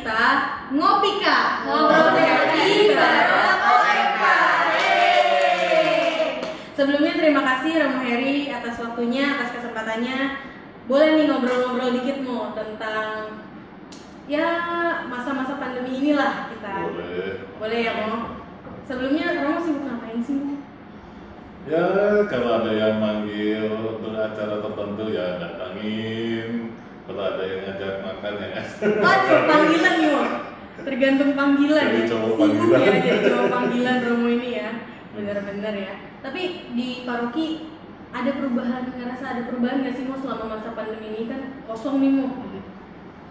kita Ngopika, ngobrol hati bareng OMK. Sebelumnya terima kasih Romo Heri atas waktunya, atas kesempatannya. Boleh nih ngobrol-ngobrol dikit Mo tentang ya masa-masa pandemi inilah kita. Boleh ya Mo. Sebelumnya Romo sibuk ngapain sih Mo? Ya kalau ada yang manggil untuk acara tertentu ya datangin. Kalau ada yang ngajak makan ya. Oh, panggilan nih Mo. Tergantung panggilan Jadi ya. cowok Sibuk panggilan. ya jadi cowok panggilan Romo ini ya. Bener-bener ya. Tapi di paroki ada perubahan, ngerasa ada perubahan nggak sih Mo selama masa pandemi ini kan kosong nih Mo?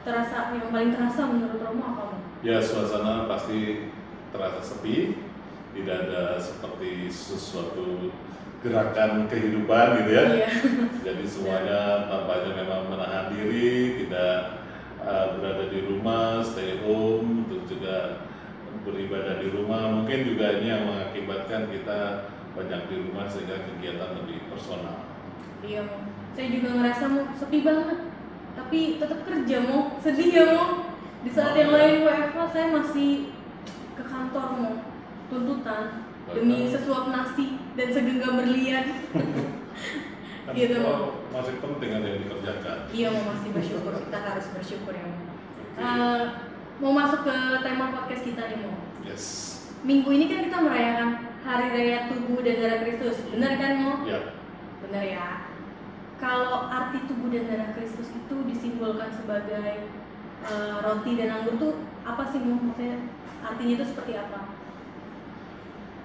Terasa yang paling terasa menurut Romo apa Mo? Ya suasana pasti terasa sepi, tidak ada seperti sesuatu gerakan kehidupan gitu ya. Iya. Jadi semuanya tampaknya memang menahan diri, tidak berada di rumah, stay home, untuk juga beribadah di rumah. Mungkin juga ini yang mengakibatkan kita banyak di rumah sehingga kegiatan lebih personal. Iya Mo. Saya juga ngerasa Mo sepi banget. Tapi tetap kerja Mo. Sedih ya Mo. Di saat yang lain WFH saya masih ke kantor Mo. Tuntutan demi sesuap nasi dan segenggam berlian. Gitu Mo. Masih penting ada yang dikerjakan. Iya Mo, masih bersyukur. Kita harus bersyukur ya Mo. Mau masuk ke tema podcast kita nih Mo. Yes. Minggu ini kan kita merayakan Hari Raya Tubuh dan Darah Kristus. Benar kan Mo? Ya. Benar ya. Kalau arti tubuh dan darah Kristus itu disimbolkan sebagai roti dan anggur tuh apa sih Mo? Maksudnya artinya itu seperti apa?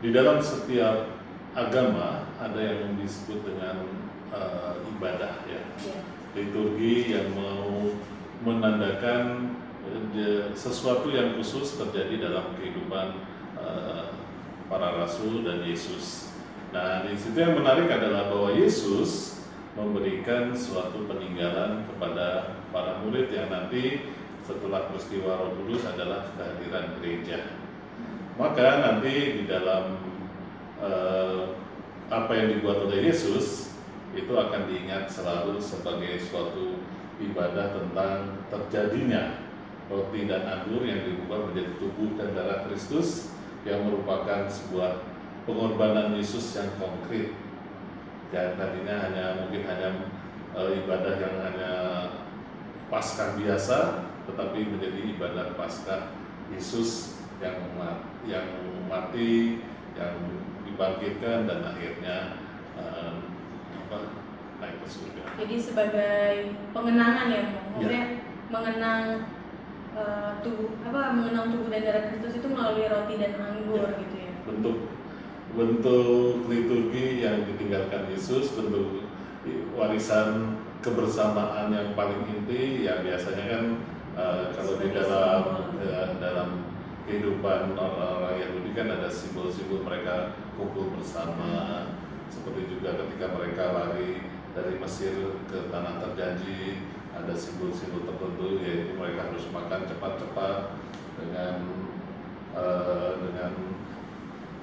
Di dalam setiap agama ada yang disebut dengan ibadah ya. Iya. Liturgi yang mau menandakan sesuatu yang khusus terjadi dalam kehidupan para rasul dan Yesus. Nah, di situ yang menarik adalah bahwa Yesus memberikan suatu peninggalan kepada para murid yang nanti setelah peristiwa Roh Kudus adalah kehadiran gereja. Maka nanti di dalam apa yang dibuat oleh Yesus itu akan diingat selalu sebagai suatu ibadah tentang terjadinya roti dan anggur yang diubah menjadi tubuh dan darah Kristus yang merupakan sebuah pengorbanan Yesus yang konkret. Dan tadinya mungkin hanya ibadah yang hanya Paskah biasa, tetapi menjadi ibadah Paskah Yesus yang mati, yang dibangkitkan dan akhirnya naik ke surga. Jadi sebagai pengenangan ya Mo. Maksudnya Ya. mengenang mengenang tubuh dan darah Kristus itu melalui roti dan anggur Ya. gitu ya. Bentuk liturgi yang ditinggalkan Yesus, bentuk warisan kebersamaan yang paling inti ya biasanya kan kalau di dalam kehidupan orang Yahudi kan ada simbol-simbol mereka kumpul bersama, seperti juga ketika mereka lari dari Mesir ke tanah terjanji ada simbol-simbol tertentu, yaitu mereka harus makan cepat-cepat dengan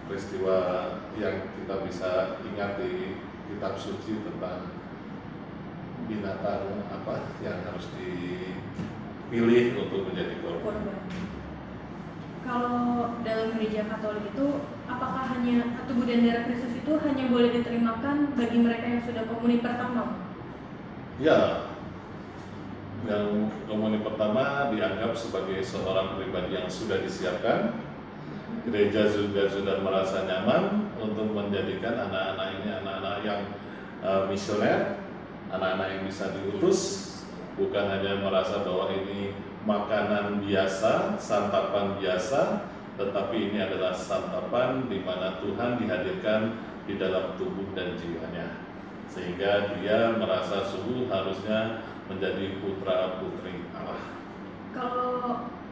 peristiwa yang kita bisa ingat di kitab suci tentang binatang apa yang harus dipilih untuk menjadi korban. Kalau dalam gereja Katolik itu apakah hanya tubuh dan darah Kristus itu hanya boleh diterimakan bagi mereka yang sudah komuni pertama? Ya, yang komuni pertama dianggap sebagai seorang pribadi yang sudah disiapkan. Gereja juga sudah merasa nyaman untuk menjadikan anak-anak ini anak-anak yang misioner, anak-anak yang bisa diutus, bukan hanya merasa bahwa ini makanan biasa, santapan biasa, tetapi ini adalah santapan di mana Tuhan dihadirkan di dalam tubuh dan jiwanya, sehingga dia merasa sungguh harusnya menjadi putra-putri Allah. Kalau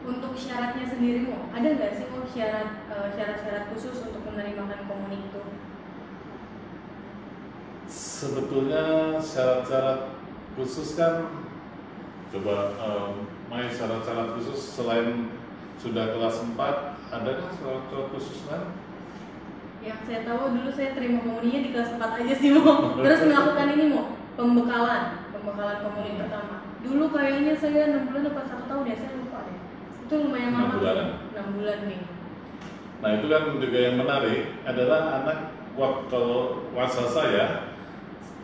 untuk syaratnya sendiri Mo, ada nggak sih Mo syarat-syarat khusus untuk menerimakan komuni itu? Sebetulnya syarat-syarat khusus kan coba main syarat-syarat khusus selain sudah kelas 4 adakah syarat-syarat khusus kan? Yang saya tahu dulu saya terima komuninya di kelas 4 aja sih Mo. Terus melakukan ini Mo, pembekalan komuni pertama. Dulu kayaknya saya 6 bulan atau 1 tahun ya, saya lupa deh. Itu lumayan 6 lama. bulanan. 6 bulan nih. Nah itu kan juga yang menarik adalah anak waktu masa saya,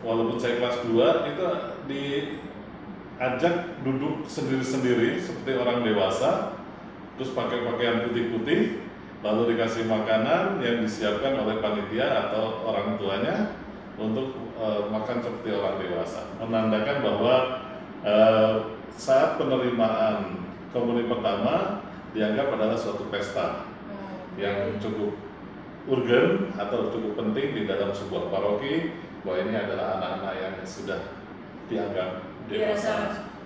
walaupun saya kelas 2 itu diajak duduk sendiri-sendiri seperti orang dewasa, terus pakai pakaian putih-putih, lalu dikasih makanan yang disiapkan oleh panitia atau orang tuanya untuk makan seperti orang dewasa, menandakan bahwa saat penerimaan komuni pertama dianggap adalah suatu pesta yang cukup urgen atau cukup penting di dalam sebuah paroki, bahwa ini adalah anak-anak yang sudah dianggap dewasa. Dirasa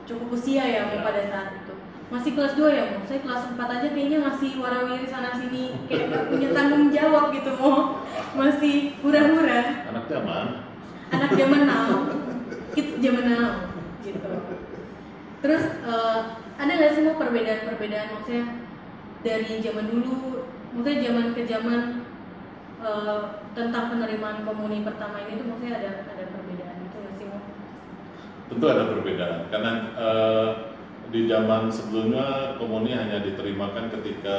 cukup usia ya Mo pada saat itu. Masih kelas 2 ya Mo? Saya kelas 4 aja kayaknya masih warawiri sana sini, kayak gak punya tanggung jawab gitu Mo. Masih hura-hura. Anak zaman. Anak zaman now, kids zaman now gitu. Terus ada nggak sih Mo perbedaan maksudnya dari zaman dulu, maksudnya zaman ke zaman tentang penerimaan komuni pertama ini tuh maksudnya ada perbedaan gitu nggak sih Mo? Tentu ada perbedaan karena di zaman sebelumnya komuni hanya diterimakan ketika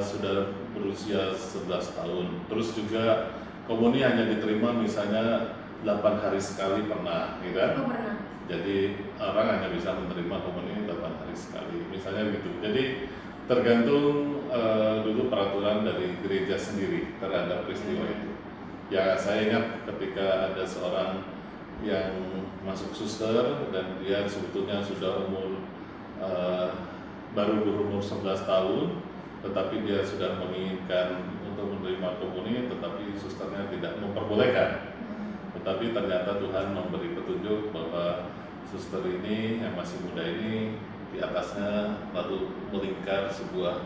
sudah berusia 11 tahun. Terus juga komuni hanya diterima misalnya 8 hari sekali pernah, gitu kan? Oh, pernah. Jadi orang hanya bisa menerima komuni 8 hari sekali, misalnya gitu. Jadi tergantung dulu peraturan dari gereja sendiri terhadap peristiwa itu. Ya saya ingat ketika ada seorang yang masuk suster dan dia sebetulnya sudah baru berumur 11 tahun, tetapi dia sudah menginginkan untuk menerima komuni, tetapi susternya tidak memperbolehkan. Tetapi ternyata Tuhan memberi petunjuk bahwa suster ini yang masih muda ini di atasnya lalu melingkar sebuah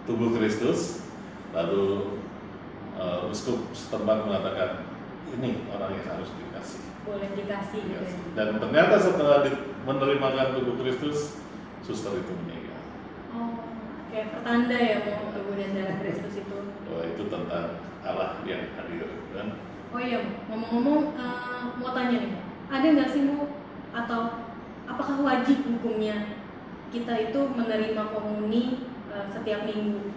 tubuh Kristus, lalu uskup setempat mengatakan ini orang yang harus dikasih. Boleh dikasih gitu. Yes. Dan ternyata setelah menerimakan tubuh Kristus, suster itu meninggal. Oh, kayak pertanda ya Mo, tubuh dan darah Kristus itu. Wah, itu tentang Allah yang hadir, kan? Oh iya, ngomong-ngomong mau tanya nih, ada nggak sih Mo atau apakah wajib hukumnya kita itu menerima komuni setiap minggu?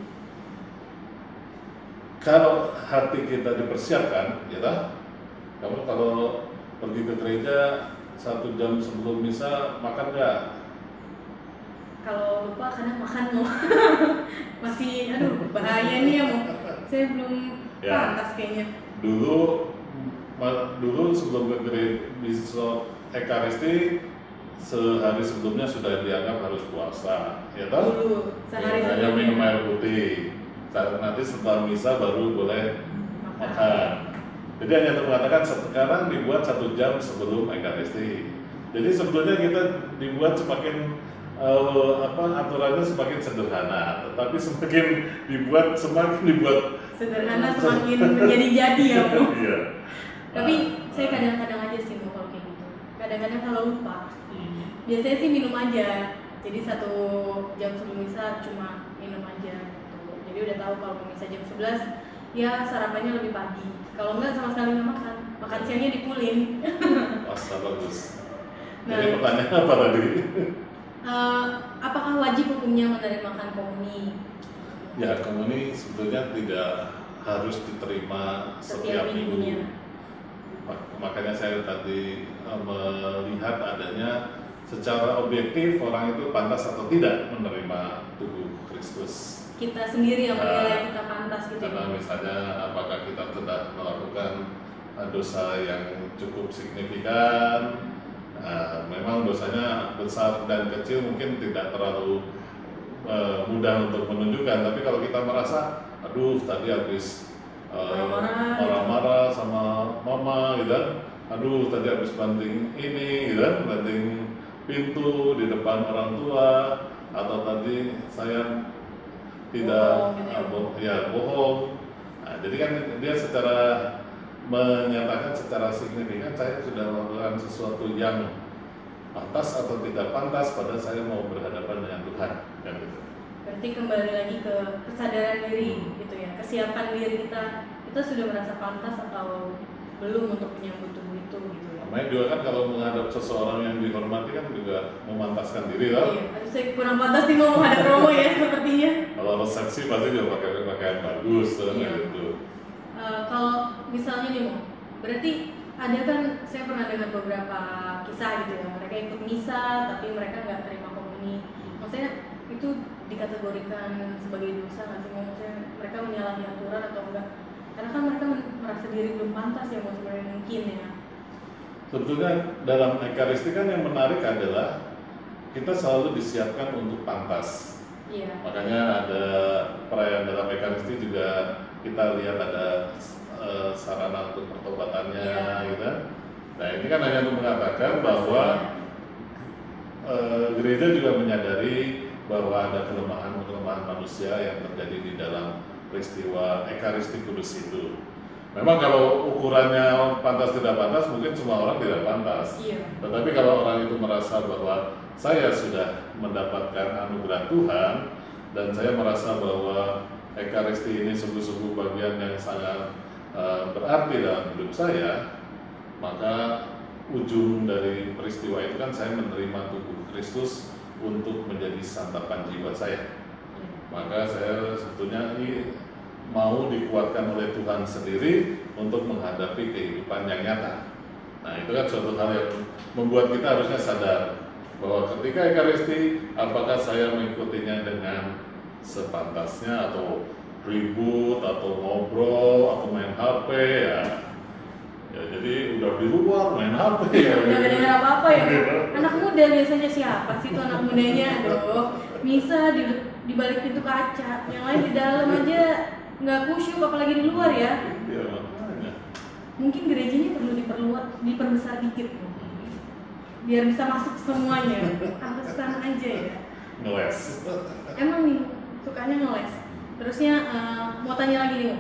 Kalau hati kita dipersiapkan, ya tak? Kamu kalau pergi ke gereja 1 jam sebelum misa makan nggak? Kalau lupa kadang makan Mo. Masih, aduh bahaya nih ya Mo. Saya belum pantas kayaknya. Dulu sebelum ke gereja bisa Ekaristi sehari sebelumnya sudah dianggap harus puasa, ya toh? Dulu sehari Ya, hanya sebelumnya. minum air putih. Nanti setelah misa baru boleh makan. Jadi hanya untuk mengatakan sekarang dibuat 1 jam sebelum Ekaristi. Jadi sebetulnya kita dibuat semakin aturannya semakin sederhana, tetapi semakin dibuat Sederhana semakin menjadi-jadi ya Mo. Iya. Tapi saya kadang-kadang aja sih Mo kalau kayak gitu. Kadang-kadang kalau lupa. Biasanya sih minum aja. Jadi 1 jam sebelum misa cuma minum aja gitu. Jadi udah tahu kalau mau misa jam 11 ya sarapannya lebih pagi. Kalau enggak sama sekali nggak makan. Makan siangnya dipulin. Masa bagus. Nah, Jadi pertanyaan apa tadi? apakah wajib hukumnya menerima komuni? Ya, komuni sebetulnya tidak harus diterima setiap minggu. Makanya saya tadi melihat adanya secara objektif orang itu pantas atau tidak menerima tubuh Kristus. Kita sendiri yang menilai kita pantas gitu. Karena misalnya apakah kita telah melakukan dosa yang cukup signifikan, memang dosanya besar dan kecil mungkin tidak terlalu mudah untuk menunjukkan, tapi kalau kita merasa aduh tadi habis marah-marah sama mama gitu kan, aduh tadi habis banting ini gitu kan, banting pintu di depan orang tua, atau tadi saya tidak bohong. Nah, jadi kan dia secara menyatakan secara signifikan saya sudah melakukan sesuatu yang pantas atau tidak pantas pada saya mau berhadapan dengan Tuhan, kan gitu. Berarti kembali lagi ke kesadaran diri gitu ya, kesiapan diri kita sudah merasa pantas atau belum untuk menyambut tubuh itu gitu ya. Namanya juga kan kalau menghadap seseorang yang dihormati kan juga memantaskan diri kan? Iya, saya kurang pantas nih mau menghadap Romo ya sepertinya. Kalau resepsi pasti juga pakai pakaian bagus tuh Iya. gitu. Kalau misalnya nih Mo, berarti ada kan saya pernah dengar beberapa kisah gitu ya, mereka ikut misa tapi mereka nggak terima komuni. Maksudnya itu dikategorikan sebagai dosa nggak sih Mo? Maksudnya mereka menyalahi aturan atau enggak? Karena kan mereka merasa diri belum pantas ya Mo, sebenarnya mungkin ya. Sebetulnya dalam Ekaristi kan yang menarik adalah kita selalu disiapkan untuk pantas. Iya. Makanya ada perayaan dalam Ekaristi juga kita lihat ada sarana untuk pertobatannya, Iya. gitu. Nah ini kan hanya untuk mengatakan bahwa gereja juga menyadari bahwa ada kelemahan manusia yang terjadi di dalam peristiwa Ekaristi Kudus itu. Memang kalau ukurannya pantas tidak pantas, mungkin semua orang tidak pantas. Iya. Tetapi kalau orang itu merasa bahwa saya sudah mendapatkan anugerah Tuhan dan saya merasa bahwa Ekaristi ini sungguh-sungguh bagian yang sangat berarti dalam hidup saya, maka ujung dari peristiwa itu kan saya menerima tubuh Kristus untuk menjadi santapan jiwa saya. Maka saya sebetulnya ini mau dikuatkan oleh Tuhan sendiri untuk menghadapi kehidupan yang nyata. Nah itu kan suatu hal yang membuat kita harusnya sadar bahwa ketika Ekaristi, apakah saya mengikutinya dengan sepantasnya atau ribut atau ngobrol atau main HP ya jadi udah di luar main HP ya. Udah gak dengar apa-apa ya. Anak muda biasanya siapa sih tuh anak mudanya? Aduh, misa di balik pintu kaca, yang lain di dalam aja nggak khusyuk apalagi di luar ya. Iya makanya. Mungkin gerejanya perlu diperbesar dikit biar bisa masuk semuanya. Alasan aja ya. Ngeles. Emang nih sukanya ngeles. Terusnya mau tanya lagi nih Mo.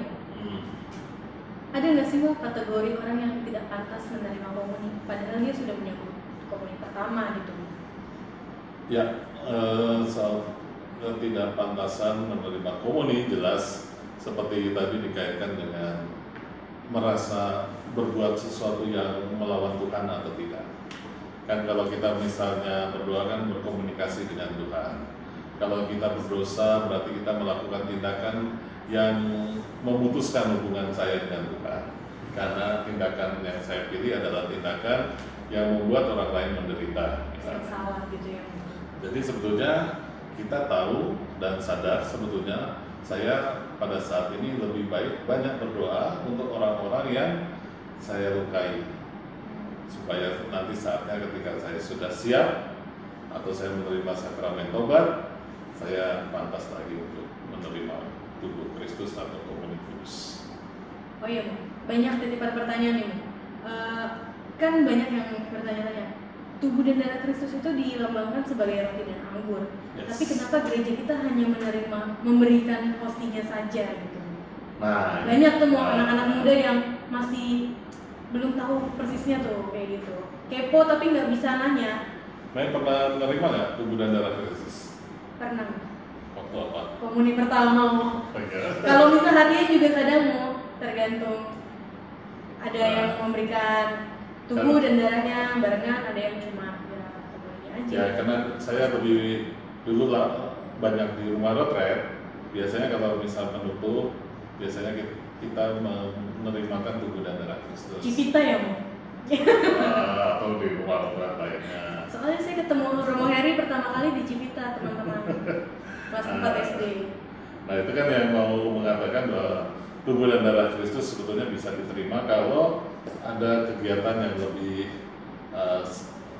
Ada nggak sih Mo kategori orang yang tidak pantas menerima komuni padahal dia sudah punya komuni pertama gitu? Ya, soal ketidakpantasan menerima komuni jelas seperti tadi dikaitkan dengan merasa berbuat sesuatu yang melawan Tuhan atau tidak. Kan kalau kita misalnya berdoa kan berkomunikasi dengan Tuhan. Kalau kita berdosa berarti kita melakukan tindakan yang memutuskan hubungan saya dengan Tuhan. Karena tindakan yang saya pilih adalah tindakan yang membuat orang lain menderita. Yang salah gitu ya. Jadi sebetulnya kita tahu dan sadar sebetulnya saya pada saat ini lebih baik banyak berdoa untuk orang-orang yang saya lukai. Supaya nanti saatnya ketika saya sudah siap atau saya menerima sakramen tobat, saya pantas lagi untuk menerima tubuh Kristus atau komuni kudus. Oh iya, banyak titipan pertanyaan nih, kan banyak yang bertanya-tanya. Tubuh dan darah Kristus itu dilambangkan sebagai roti dan anggur. Yes. Tapi kenapa gereja kita hanya memberikan hostinya saja gitu? Nah, Banyak tuh mau anak-anak muda yang masih belum tahu persisnya tuh kayak gitu. Kepo tapi nggak bisa nanya. Main pernah menerima nggak tubuh dan darah Kristus? Pernah. Waktu apa? Komuni pertama mau. Kalau bisa harian juga kadang mau tergantung. Ada yang memberikan tubuh dan darahnya barengan, ada yang cuma ya tubuhnya aja. Ya karena saya lebih dulu lah banyak di rumah retret. Biasanya kalau misal penutup, biasanya kita menerimakan tubuh dan darah Kristus. Cipita ya mau. Atau di rumah retret lainnya. Soalnya saya ketemu Romo Heri pertama kali di Cipita teman-teman kelas 4 SD. Nah itu kan yang mau mengatakan bahwa tubuh dan darah Kristus sebetulnya bisa diterima kalau ada kegiatan yang lebih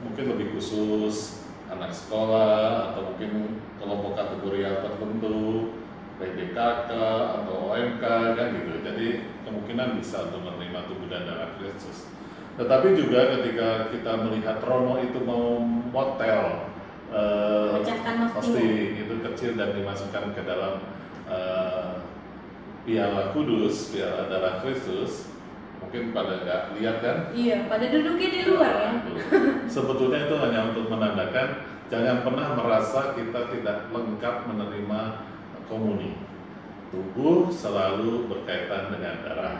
mungkin lebih khusus, anak sekolah atau mungkin kelompok kategori yang tertentu, PDKK atau OMK kan gitu. Jadi kemungkinan bisa untuk menerima tubuh dan darah Kristus. Tetapi juga ketika kita melihat Romo itu mau motel Pecahkan hosti itu kecil dan dimasukkan ke dalam piala kudus, piala darah Kristus, mungkin pada nggak lihat kan? Iya, pada duduknya di luar ya. Sebetulnya itu hanya untuk menandakan jangan pernah merasa kita tidak lengkap menerima komuni. Tubuh selalu berkaitan dengan darah.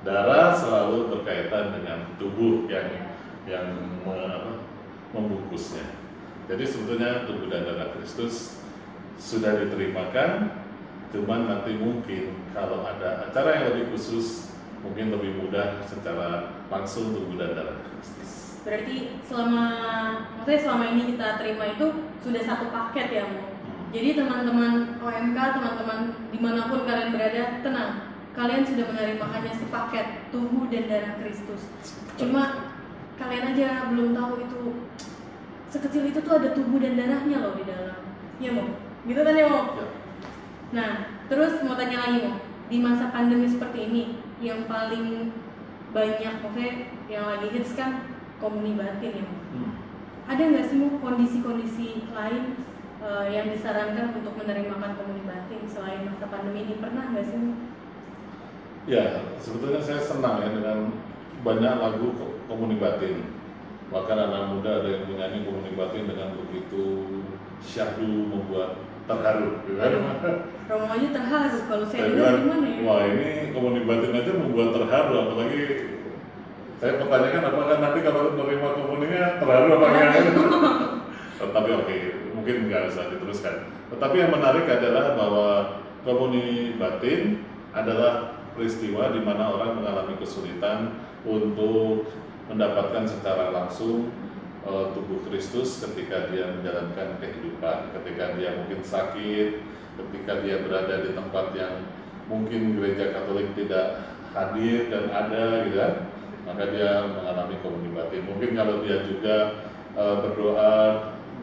darah selalu berkaitan dengan tubuh yang membungkusnya. Jadi sebetulnya tubuh dan darah Kristus sudah diterimakan, cuman nanti mungkin kalau ada acara yang lebih khusus, mungkin lebih mudah secara langsung tubuh dan darah Kristus. Berarti selama ini kita terima itu sudah satu paket ya, Mo. Jadi teman-teman OMK, teman-teman dimanapun kalian berada, tenang, kalian sudah menerimakannya sepaket tubuh dan darah Kristus. Cuma kalian aja belum tahu itu sekecil itu tuh ada tubuh dan darahnya loh di dalam. Ya, Mo? Gitu kan ya, Mo? Ya. Nah, terus mau tanya lagi, Mo. Di masa pandemi seperti ini, yang paling banyak, maksudnya yang lagi hits kan komuni batin ya, Mo. Ada nggak sih, Mo, kondisi-kondisi lain yang disarankan untuk menerimakan komuni batin selain masa pandemi ini? Pernah nggak sih, Mo? Ya, sebetulnya saya senang ya dengan banyak lagu komuni batin. Bahkan anak muda ada yang menyanyi komuni batin dengan begitu syahdu, membuat terharu. Romo aja terharu, kalau saya dengar gimana ya? Wah, ini komuni batin aja membuat terharu, apalagi saya pertanyakan apakah nanti kalau menerima komuninya terharu apa enggak? Tetapi oke, mungkin nggak usah diteruskan. Tetapi yang menarik adalah bahwa komuni batin adalah peristiwa di mana orang mengalami kesulitan untuk mendapatkan secara langsung tubuh Kristus ketika dia menjalankan kehidupan, ketika dia mungkin sakit, ketika dia berada di tempat yang mungkin gereja Katolik tidak hadir dan ada, gitu kan, maka dia mengalami komuni batin. Mungkin kalau dia juga berdoa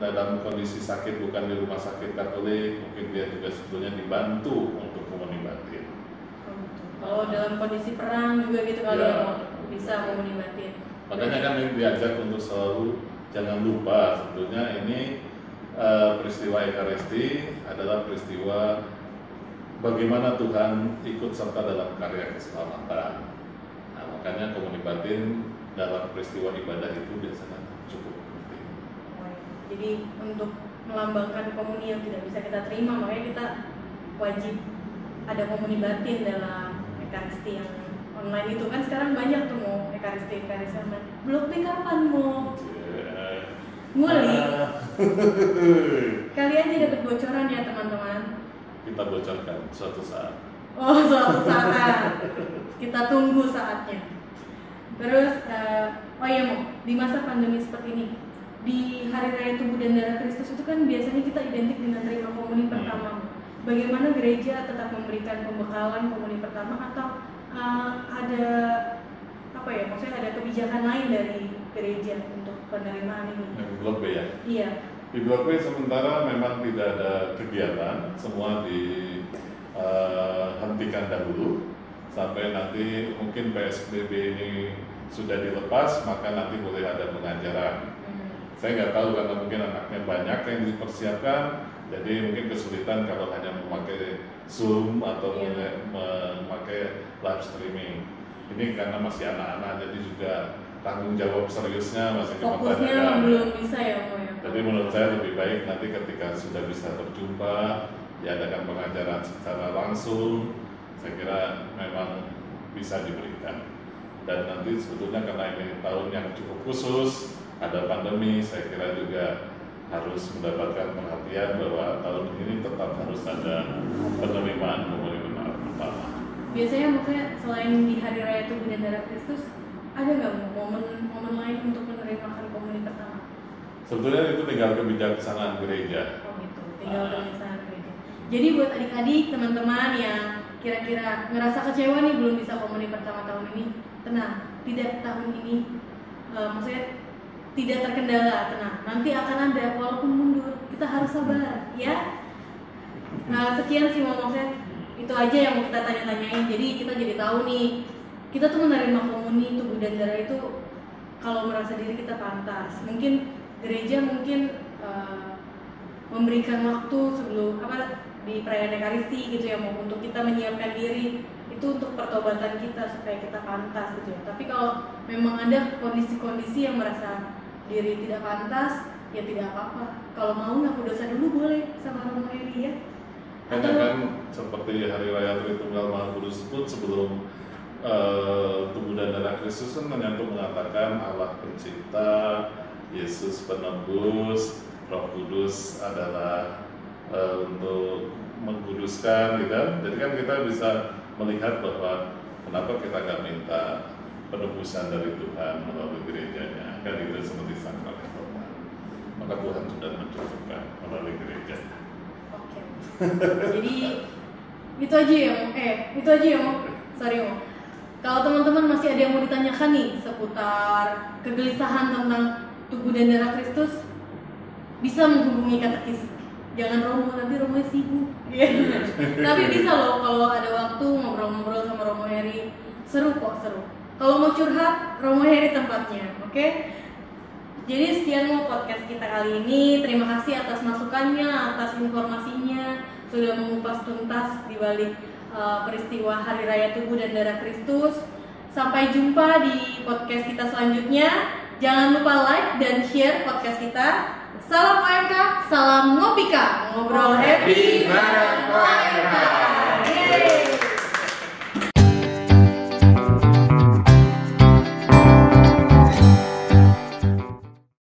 dalam kondisi sakit bukan di rumah sakit Katolik, mungkin dia juga sebetulnya dibantu untuk komuni batin. Kalau dalam kondisi perang juga gitu kali ya, bisa komuni batin. Makanya kan diajak untuk selalu jangan lupa sebetulnya ini peristiwa Ekaristi adalah peristiwa bagaimana Tuhan ikut serta dalam karya keselamatan. Nah, makanya komuni batin dalam peristiwa ibadah itu biasanya cukup penting. Jadi untuk melambangkan komuni yang tidak bisa kita terima, makanya kita wajib ada komuni batin dalam Ekaristi yang online itu kan. Sekarang banyak tuh, Mo, Ekaristi online. Belum kapan, Mo? Nguli. Kali aja dapat bocoran ya, teman-teman. Kita bocorkan suatu saat. Oh, suatu saat. Kita tunggu saatnya. Terus, oh iya, Mo, di masa pandemi seperti ini, di Hari Raya Tubuh dan Darah Kristus itu kan biasanya kita identik dengan terima komuni pertama. Bagaimana gereja tetap memberikan pembekalan komuni pertama, atau ada apa ya, maksudnya ada kebijakan lain dari gereja untuk penerimaan ini? Yang blok B ya? Iya. Di blok B sementara memang tidak ada kegiatan, semua dihentikan dahulu sampai nanti mungkin PSBB ini sudah dilepas, maka nanti boleh ada pengajaran. Saya nggak tahu karena mungkin anaknya banyak yang dipersiapkan, jadi mungkin kesulitan kalau hanya memakai Zoom atau memakai live streaming. Ini karena masih anak-anak, jadi juga tanggung jawab seriusnya masih dipertanyakan. Fokusnya belum bisa ya, Mo, ya. Jadi menurut saya lebih baik nanti ketika sudah bisa berjumpa, diadakan pengajaran secara langsung, saya kira memang bisa diberikan. Dan nanti sebetulnya karena ini tahun yang cukup khusus, ada pandemi, saya kira juga harus mendapatkan perhatian bahwa tahun ini tetap harus ada penerimaan komuni pertama. Biasanya maksudnya selain di Hari Raya Tubuh dan Darah Kristus, ada nggak momen lain untuk menerimakan komuni pertama? Sebetulnya itu tinggal kebijaksanaan gereja. Oh gitu, tinggal kebijaksanaan gereja. Jadi buat adik-adik, teman-teman yang kira-kira ngerasa kecewa nih belum bisa komuni pertama tahun ini, tenang, tidak tahun ini, maksudnya tidak terkendala, tenang. Nanti akan ada, walaupun mundur, kita harus sabar, ya. Nah, sekian sih maksudnya itu aja yang mau kita tanya-tanyain. Jadi kita jadi tahu nih, kita tuh menerima komuni tubuh dan darah itu kalau merasa diri kita pantas. Mungkin gereja memberikan waktu sebelum di perayaan Ekaristi gitu ya, mau untuk kita menyiapkan diri itu untuk pertobatan kita supaya kita pantas gitu ya. Tapi kalau memang ada kondisi-kondisi yang merasa diri tidak pantas, ya tidak apa-apa. Kalau mau ngaku dosa dulu boleh sama Romo Eri ya. Hanya kan seperti Hari Raya Tritunggal Maha Kudus pun sebelum tubuh dan darah Kristus kan menyangkut mengatakan Allah pencipta, Yesus penebus, Roh Kudus adalah untuk mengkuduskan, gitu kan? Jadi kan kita bisa melihat bahwa kenapa kita nggak minta penebusan dari Tuhan melalui gerejanya, kan itu seperti sakral reforman. Maka Tuhan sudah mencukupkan melalui gereja. Oke. Jadi itu aja ya, itu aja ya, sorry Mo. Kalau teman-teman masih ada yang mau ditanyakan nih seputar kegelisahan tentang tubuh dan darah Kristus, bisa menghubungi katekis. Jangan Romo, nanti Romo sibuk. Tapi bisa loh kalau ada waktu ngobrol-ngobrol sama Romo Heri. Seru kok, seru. Kalau mau curhat, Romo Heri tempatnya, oke? Jadi sekian Mo podcast kita kali ini. Terima kasih atas masukannya, atas informasinya, sudah mengupas tuntas di balik peristiwa Hari Raya Tubuh dan Darah Kristus. Sampai jumpa di podcast kita selanjutnya. Jangan lupa like dan share podcast kita. Salam OMK, salam Ngopika, ngobrol happy bareng